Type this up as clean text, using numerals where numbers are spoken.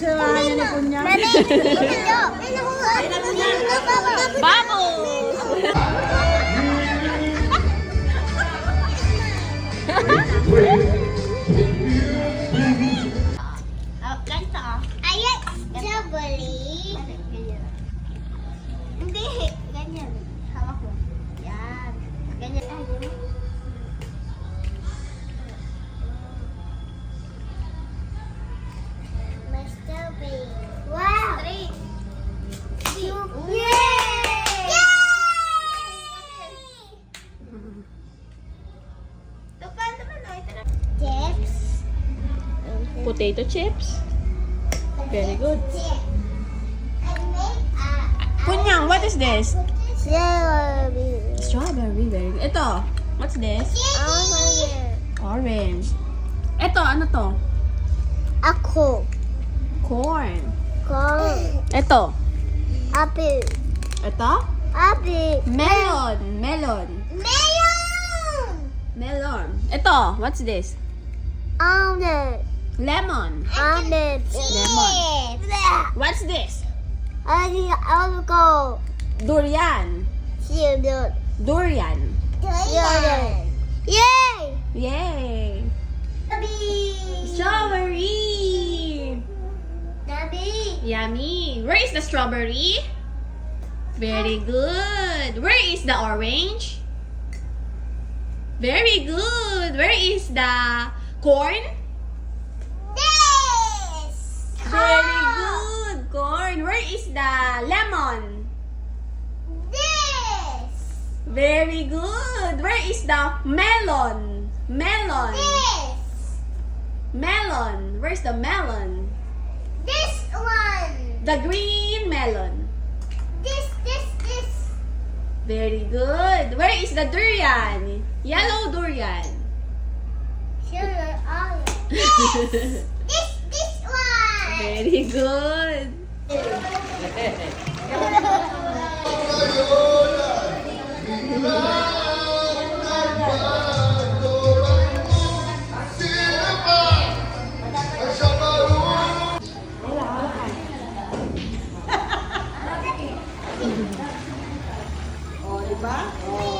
Samahan niya ni Punyang. Ganito. Ayan. Strawberry. Hindi. Ganyan. Hawak mo. Yan. Ganyan. May strawberry. Wow. 3. 2. Yay! Chips. Potato chips. Very good. Punyang, what is this? Strawberry. Strawberry. Very good. Ito, what's this? Orange. Ito, ano to? Ako. Corn. Corn. Ito. Apple. Ito? Apple. Melon. Melon. Melon. Melon. Ito, what's this? Almond. Lemon. Almond. Lemon. What's this? Avocado. Durian. Cereal. Durian. Cereal. Yay! Yay! Nabi. Strawberry! Nabi. Yummy! Where is the strawberry? Very good! Where is the orange? Very good! Where is the corn? This. Very good! Corn! Where is the lemon? This. Very good! Where is the melon? Melon! This. Melon! Where's the melon? This one. The green melon. This. Very good. Where is the durian? Yellow durian. Sugar orange. This. This one. Very good. Oh, di ba? Oh.